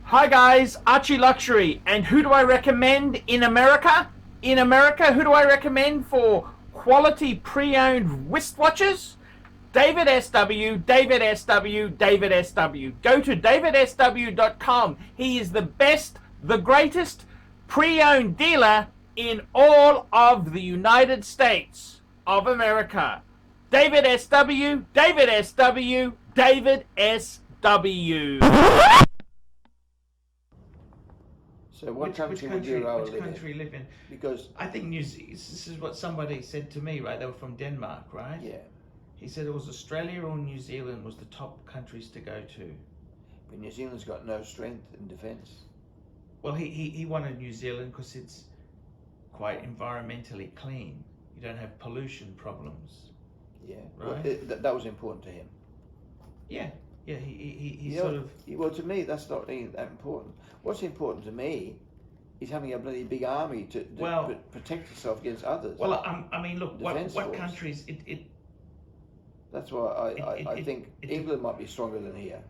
Hi guys, ArchieLuxury, and who do I recommend in America? In America, who do I recommend for quality pre-owned wristwatches? David SW, David SW, David SW. Go to davidsw.com. He is the best, the greatest pre-owned dealer in all of the United States of America. David SW, David SW, David SW. So what country would you rather live in? Because I think this is what somebody said to me, right? They were from Denmark, right? yeah, He said it was Australia or New Zealand was the top countries to go to. but New Zealand's got no strength in defence. Well, he wanted New Zealand because it's quite environmentally clean. You don't have pollution problems. Yeah, right. Well, that was important to him. Yeah, yeah. He Yeah, sort of. Well, to me, that's not really that important. What's important to me is having a bloody big army to protect yourself against others. Well, I mean, look, what force. countries That's why I think England might be stronger than here.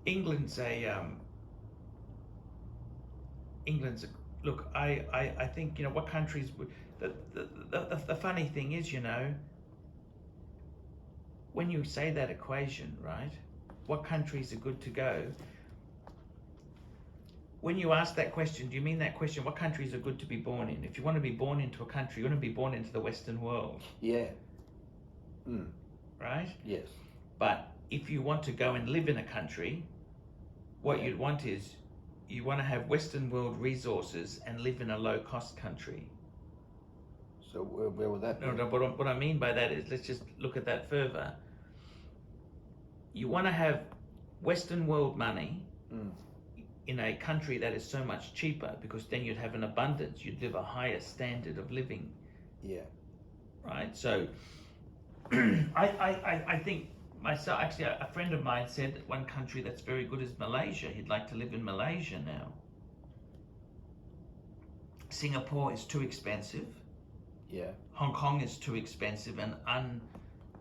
England's a look. I think what countries would. The funny thing is, when you say that equation, right? What countries are good to go? When you ask that question, do you mean that question? What countries are good to be born in? If you want to be born into a country, you want to be born into the Western world. Yeah. Right? Yes. But if you want to go and live in a country, what you'd want is you want to have Western world resources and live in a low-cost country. So where would that be? No, what I mean by that is, let's just look at that further. You want to have Western world money in a country that is so much cheaper, because then you'd have an abundance, you'd live a higher standard of living. Yeah. Right? So I think myself, actually a friend of mine said that one country that's very good is Malaysia. He'd like to live in Malaysia now. Singapore is too expensive. Yeah. Hong Kong is too expensive and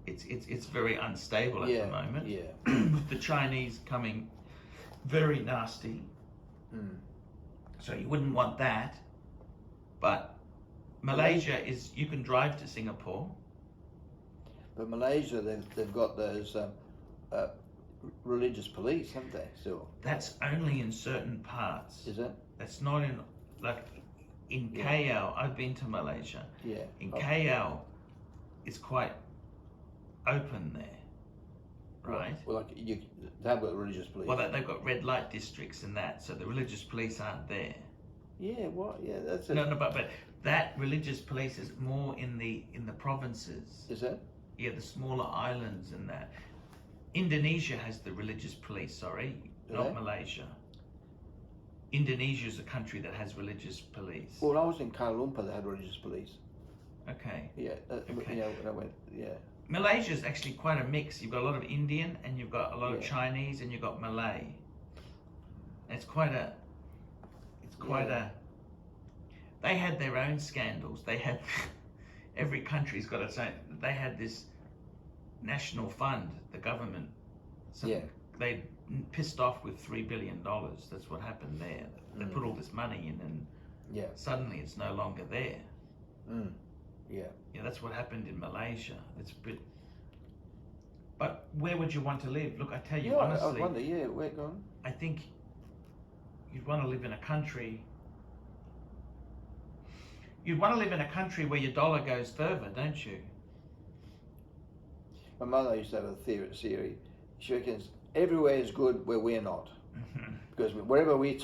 it's very unstable at the moment. Yeah. With the Chinese coming very nasty. So you wouldn't want that. But Malaysia is, you can drive to Singapore. But Malaysia, they've got those religious police, haven't they, still? That's only in certain parts. Is it? That's not in, like, in KL, I've been to Malaysia. Yeah. In KL, it's quite open there, right? Well, like they've got religious police. Well, they've got red light districts and that, so the religious police aren't there. Yeah, what? Yeah, that's it. No, but that religious police is more in the provinces. Is it? Yeah, the smaller islands and that. Indonesia has the religious police, sorry, not Malaysia. Indonesia is a country that has religious police. Well, when I was in Kuala Lumpur, they had religious police. Okay. Yeah. Okay. When I went, yeah. Malaysia is actually quite a mix. You've got a lot of Indian and you've got a lot of Chinese and you've got Malay. It's quite a. They had their own scandals. They had. Every country's got its own. They had this national fund, the government. They pissed off with $3 billion. That's what happened there. They put all this money in and suddenly it's no longer there. Yeah, that's what happened in Malaysia. It's a bit. But where would you want to live? Look, I tell you honestly. I wonder, where gone? I think you'd want to live in a country. You'd want to live in a country where your dollar goes further, don't you? My mother used to have a theory. She reckons everywhere is good where we're not. Because wherever we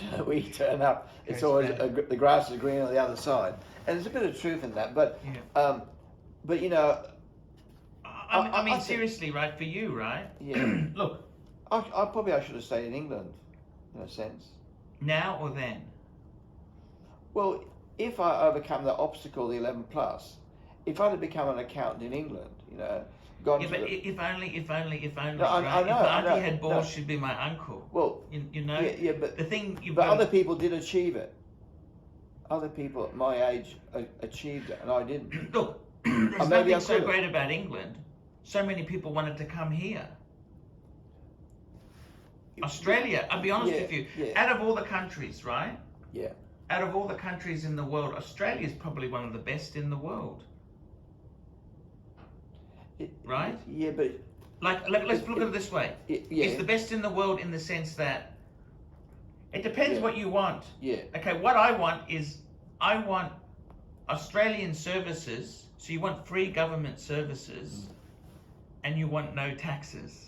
turn up, it's always the grass is green on the other side, and there's a bit of truth in that. But I mean, seriously, right? For you, right? Yeah. Look, I should have stayed in England, in a sense. Now or then? Well, if I overcome the obstacle, the 11 plus, if I'd have become an accountant in England, If only. No, I know, if Auntie had balls, she'd be my uncle. Well, but the thing other people did achieve it. Other people at my age achieved it, and I didn't. Look, there's nothing so great about England. So many people wanted to come here. Australia, I'll be honest with you, out of all the countries, right? Yeah. Out of all the countries in the world, Australia is probably one of the best in the world. Right? Yeah, but... Let's look at it this way. It's the best in the world in the sense that it depends what you want. Yeah. Okay, what I want is, I want Australian services, so you want free government services, and you want no taxes.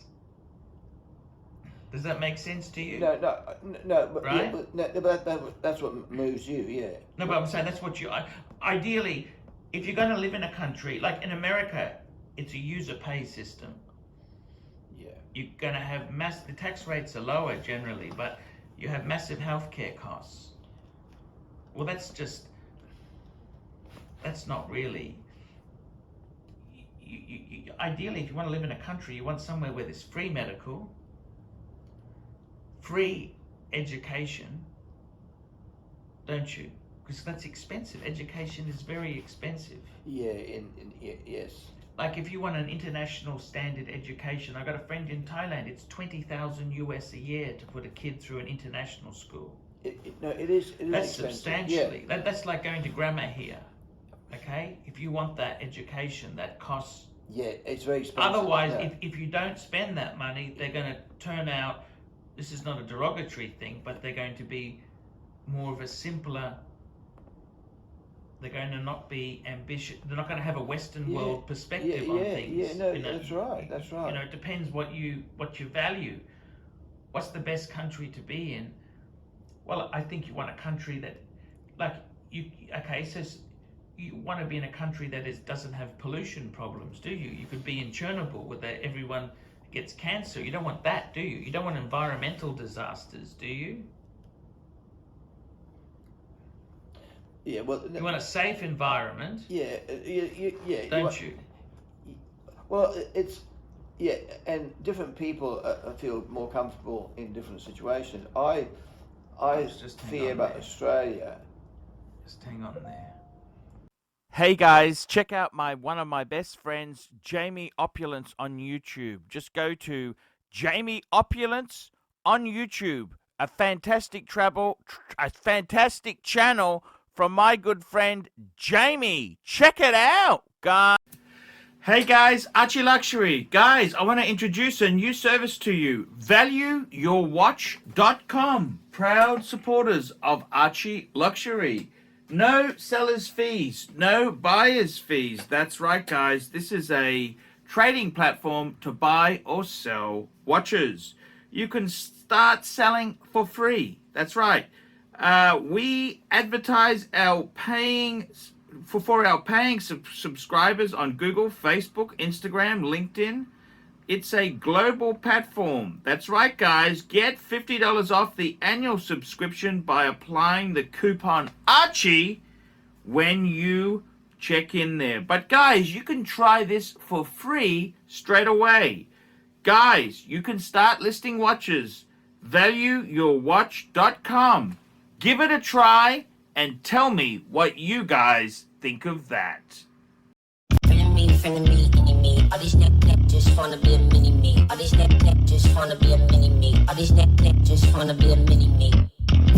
Does that make sense to you? No, but, right? But that's what moves you, yeah. No, but I'm saying that's what you... Ideally, if you're going to live in a country, like in America, it's a user pay system. Yeah. You're going to have the tax rates are lower generally, but you have massive healthcare costs. Well, that's not really... Ideally, if you want to live in a country, you want somewhere where there's free medical, free education, don't you? Because that's expensive. Education is very expensive. Yeah, yes. Like if you want an international standard education, I got a friend in Thailand, it's 20,000 US a year to put a kid through an international school. It is that's expensive. Substantially. Yeah. That's like going to grammar here. Okay? If you want that education, that costs... Yeah, it's very expensive. Otherwise, if you don't spend that money, they're going to turn out... This is not a derogatory thing, but they're going to be more of a simpler... They're going to not be ambitious. They're not going to have a Western world perspective on things. Yeah, no, that's right. That's right. You know, it depends what you value. What's the best country to be in? Well, I think you want a country that, like, so you want to be in a country that doesn't have pollution problems, do you? You could be in Chernobyl where everyone gets cancer. You don't want that, do you? You don't want environmental disasters, do you? Yeah, well... You want a safe environment. Yeah. Don't you? Well, it's... Yeah, and different people feel more comfortable in different situations. I fear about Australia. Just hang on there. Hey guys, check out one of my best friends, Jamie Opulence on YouTube. Just go to Jamie Opulence on YouTube. A fantastic channel from my good friend Jamie. Check it out, guys. Hey guys, ArchieLuxury. Guys, I want to introduce a new service to you. ValueYourWatch.com. Proud supporters of ArchieLuxury. No seller's fees, no buyer's fees. That's right, guys. This is a trading platform to buy or sell watches. You can start selling for free. That's right. We advertise our paying subscribers on Google, Facebook, Instagram, LinkedIn. It's a global platform. That's right, guys. Get $50 off the annual subscription by applying the coupon Archie when you check in there. But guys, you can try this for free straight away. Guys, you can start listing watches. ValueYourWatch.com. Give it a try and tell me what you guys think of that. All these neck just wanna be a mini me. All these neck just wanna be a mini me. All these neck just wanna be a mini me.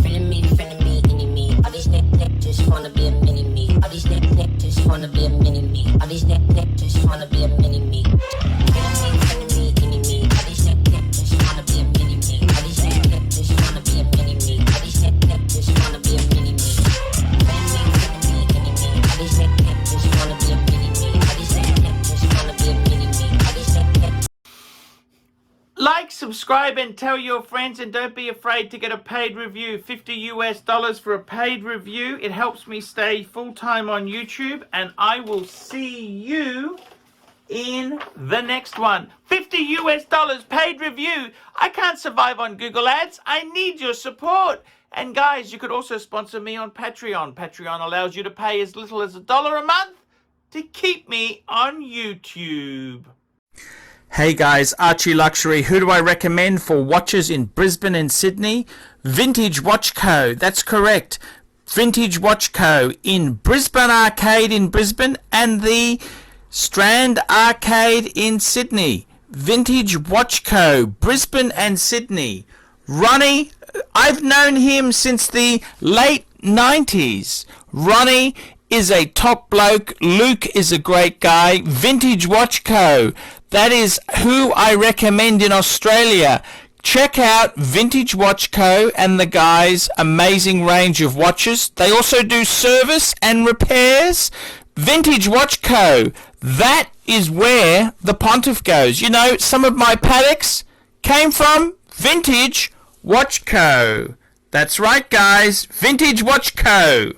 Feeling me, any me. All these neck just wanna be a mini me. All these neck just wanna be a mini me. All these neck just wanna be a mini me. Feeling me, any me. All these neck just wanna be a mini me. All these neck just wanna be a mini me. All these neck just wanna be a mini me. Feeling me, any me. All these neck just wanna be a mini me. All these neck just wanna be a mini me. Like, subscribe, and tell your friends, and don't be afraid to get a paid review. $50 for a paid review. It helps me stay full-time on YouTube, and I will see you in the next one. $50 paid review. I can't survive on Google Ads. I need your support. And guys, you could also sponsor me on Patreon. Patreon allows you to pay as little as $1 a month to keep me on YouTube. Hey guys, ArchieLuxury. Who do I recommend for watches in Brisbane and Sydney? Vintage Watch Co. That's correct. Vintage Watch Co. in Brisbane Arcade in Brisbane and the Strand Arcade in Sydney. Vintage Watch Co. Brisbane and Sydney. Ronnie, I've known him since the late 90s. Ronnie is a top bloke. Luke is a great guy. Vintage Watch Co. That is who I recommend in Australia. Check out Vintage Watch Co. and the guys' amazing range of watches. They also do service and repairs. Vintage Watch Co. That is where the Pontiff goes. You know, some of my Patek's came from Vintage Watch Co. That's right, guys. Vintage Watch Co.